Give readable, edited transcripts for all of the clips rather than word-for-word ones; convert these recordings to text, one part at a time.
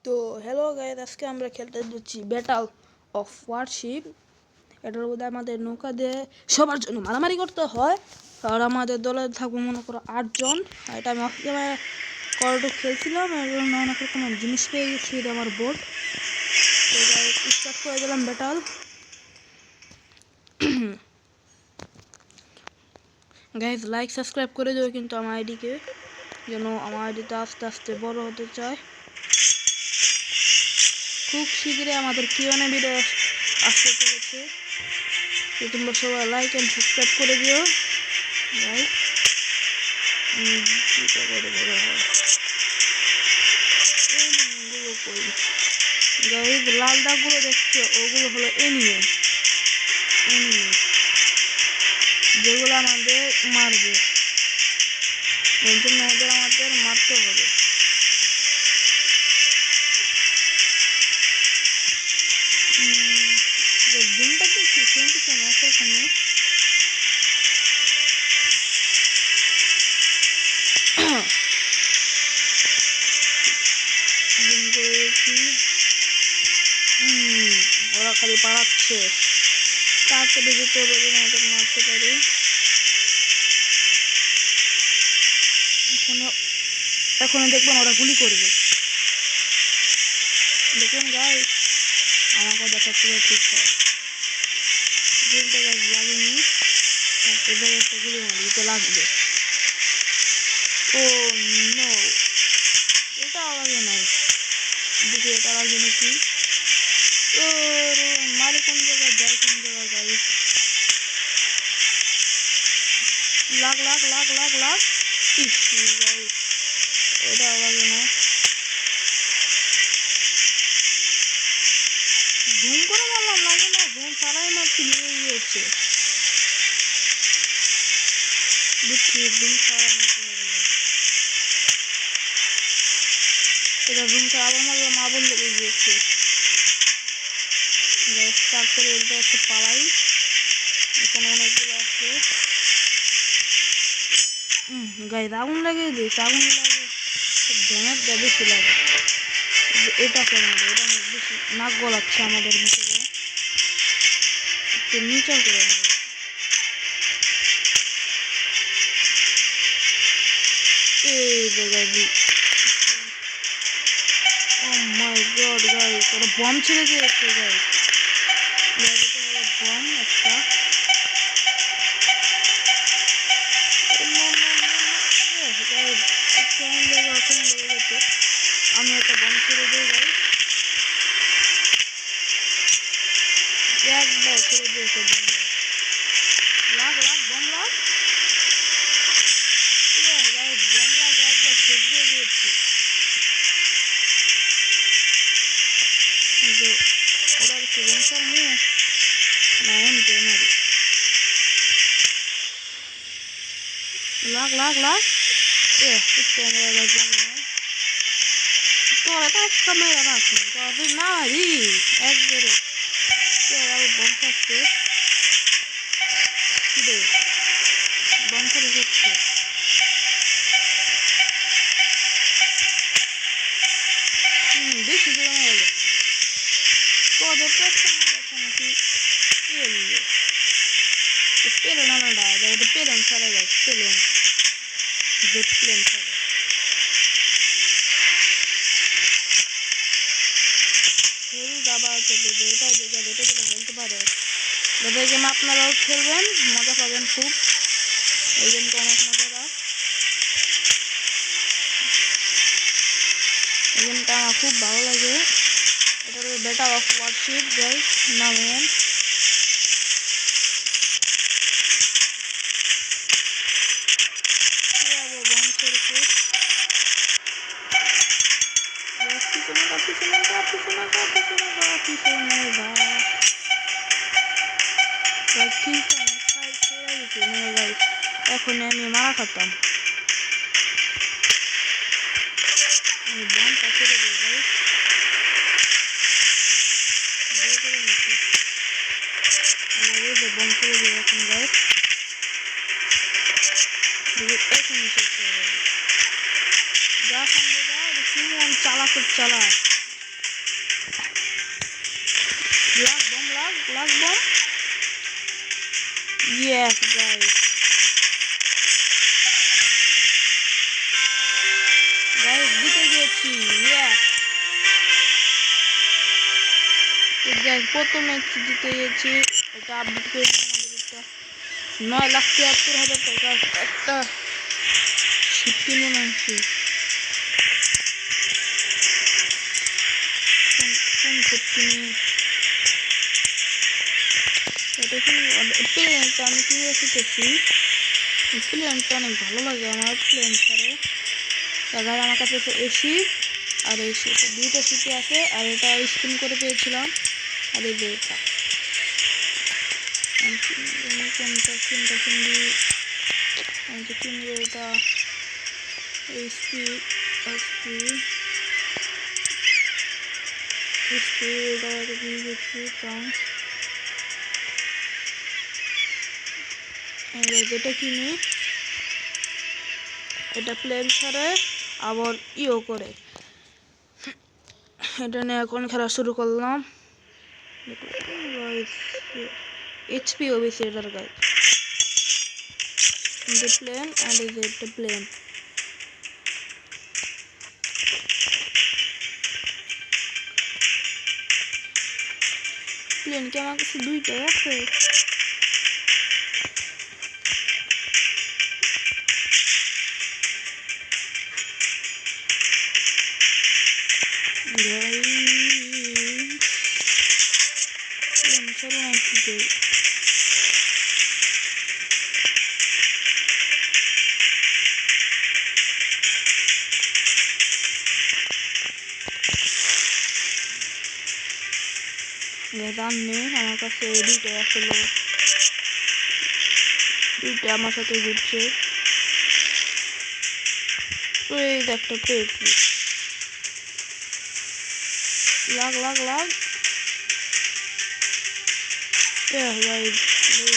তো hello guys, আজকে আমরা খেলতে যাচ্ছি ব্যাটল অফ ওয়ারশিপ। এটার মধ্যে আমাদের নৌকা দিয়ে সবার জন্য মারামারি করতে হয়। আর আমাদের দলে থাকবো মনে করো 8 জন। এটা আমি অফ ক্যামেরা কলটা খেলছিলাম, এর জন্য অনেক রকমের জিনিস পেয়ে গেছি। এটা আমার বোট। তো গাইস স্টার্ট করে দিলাম ব্যাটল। গাইস লাইক সাবস্ক্রাইব করে দিও কিন্তু আমার আইডিকে, যেন আমার আইডিটা আস্তে আস্তে বড় হতে চায়। খুব শীঘ্রই আমাদের কিওনে ভিডিও আসতে চলেছে, তো তোমরা সবাই লাইক এন্ড সাবস্ক্রাইব করে দিও। লাইক গাইস, লাল দাগগুলো দেখছো ওগুলো হলো এনিমে, যেগুলো আমাদের মারবে, এর জন্য ওদের আমাদের মারতে হবে। জুমটা দেখছি শুনতেছে না সেখানে। জুম করে দেখি, ওরা খালি পালাচ্ছে। তাকে যেতে হবে যেন ওদের মারতে পারি। এখন দেখবেন ওরা গুলি করবে, দেখবেন গাইস আমাকে দেখা পুরো ঠিক হয়। গুলিটা গাছ লাগেনি, এবার একটা গুলি মারি, এটা লাগবে। ও নো, এটা লাগে নাই, দেখি এটা লাগে নাকি। ও মারে কোন জায়গায় যায়, কোন জায়গায় গাইস। লাগ লাগ লাগ লাগ লাগ, ইস গাইস এটা লাগে না। ঘুম করে মারলাম, লাগে না। ঘুম ছাড়াই মারছি, লেগে গিয়েছে। বুঝছি ঘুম ছাড়াই মারতে হবে। এটা ঘুম ছাড়া আবার মারলাম, আবার লেগে গিয়েছে। গ্যাস তারপরে এটা একটু পালাই, এখানে অনেকগুলো আছে। গাইস আগুন লাগিয়ে দিস, আগুন লাগে ড্যামেজ বেশি লাগে। এটা কেমন, এটা অনেক বেশি নাক গলাচ্ছে আমাদের ভিতরে, একটু নিচে করে নেবে। এই জায়গায় ও মাই গড গাইস, ওরা বম ছেড়ে দিয়েছে গাইস। এটা হলো বম একটা। আমি একটা বম ছেড়ে দিই গাইস, একবার ছেড়ে দিয়েছে বম। লাগ লাগ বম লাগ, গাইস বম লাগ একবার ছেড়ে দিয়ে দিয়েছি। ওরা কি বম চালমু না এমনি মারি। লাগ লাগ লাগ, তোর এটা ক্যামেরা রাখি তোর না রি একবারে বম খাচ্ছে। কি রে বম খালি হচ্ছে। বেশি জমে গেল তোদের পেটটা মারা নাকি পেলে পেলেন আমার ডায় ওটা পেলেন ছাড়া গাছ পেলেন জেট প্লেন ছাড়া। আবার চলে এটা যেটা খেলতে পারে, যাদের গেম আপনারাও খেলবেন, মজা পাবেন খুব। এই গেমটা অনেক মজাদার, এই গেমটা আমার খুব ভালো লাগে। এটা হলো ব্যাটল অফ ওয়ারশিপ গাইস নামেন। এখন আমি মারা খাতাম, আমি বমটা ছেড়ে দিই গাইস। বম ছেড়ে দিই এখন গাইস, এখনই শেষ হয়ে যাবে। যা সামনে যাও, সিমন চালা খুব চালা Last bomb. Yes, guys. জিতে গেছি। প্রথম ম্যাচ জিতে গেছি। এটা আপডেট করে আমাদের একটা 9,73,000 টাকা একটা শিপটি মনে হচ্ছে। কোন শিপটি নিয়ে এটা প্লেনটা আমি কিনে শিখেছি। প্লেনটা অনেক ভালো লাগে আমার। প্লেন ছাড়ে দেখা আমার কাছে এসি আর এসি দুইটা সিটি আছে। আর এটা স্পিন করে পেয়েছিলাম। আর এই যে এটা কোনটা কিনবো এটা যেটা কিনি এটা প্লেন ছাড়ে আবার ইও করে। এটা নিয়ে এখন খেলা শুরু করলাম। এইচপি ওবিসি এটার গাইজ প্লেন আর এই যে একটা প্লেন। প্লেন কি আমার কাছে দুইটাই আছে। দাম নেই আমার কাছে। দুইটাই আসলে দুইটা আমার সাথে ঘুরছে। তো এই একটা পেয়েছি। লাগ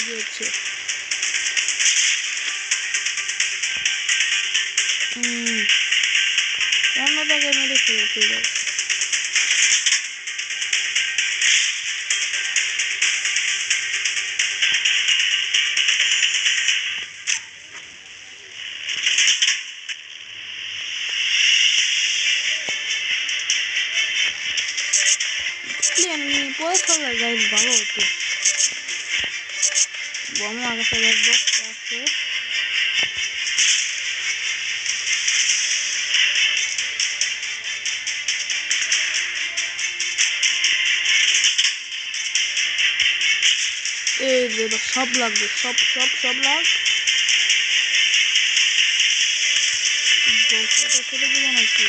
গিয়েছে। অন্য জায়গায় মেরে ফেলেছি। পয়সা লাগাই ভালো হতো। আমার কাছে বক্সটা আছে। এই যে সব লাগবে সব লাগ বক্সটা ছেড়ে দিব নাকি।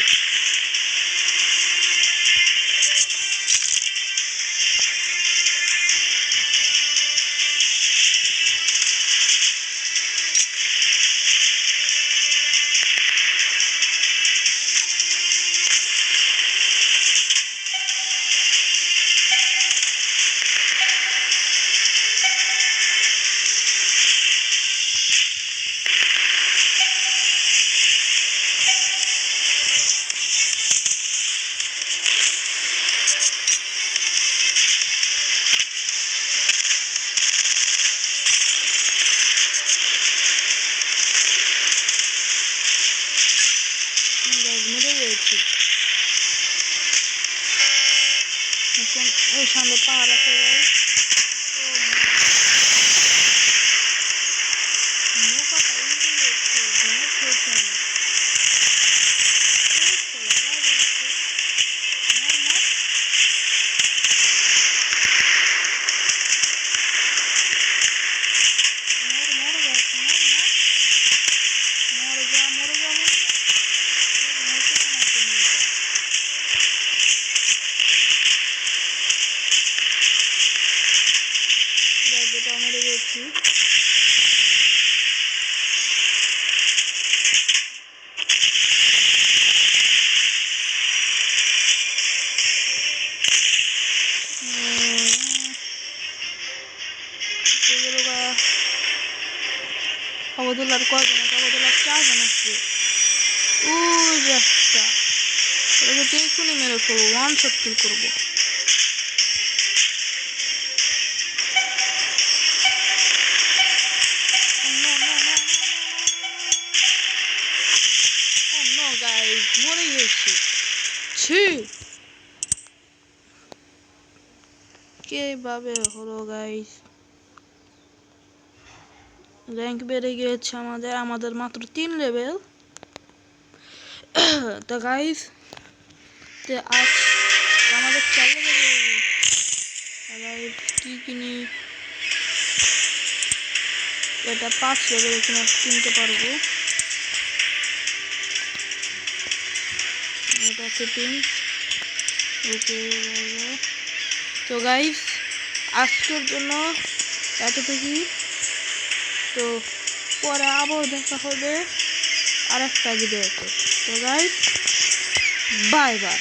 এখন ওই সামনে পাহাড় আছে গাইস। অবদুল্লার কয়জন আছে? অবদুল্লার 4 জন আছে। ওই যে একটা এখনই মেরে ফেলবো। 1 শট কিল করবো। ছি কিভাবে হলো গাইস র্যাঙ্ক বেড়ে গিয়েছে আমাদের মাত্র 3 লেভেল তো গাইস আজ আমাদের 4 লেভেল গাইস কি কিনি এটা 5 লেভেল কিনতে পারবো এটা সেটিং ওকে তো গাইস আজকের জন্য এতটুকুই তো পরে আবার দেখা হবে আরেকটা ভিডিওতে তো গাইস বাই বাই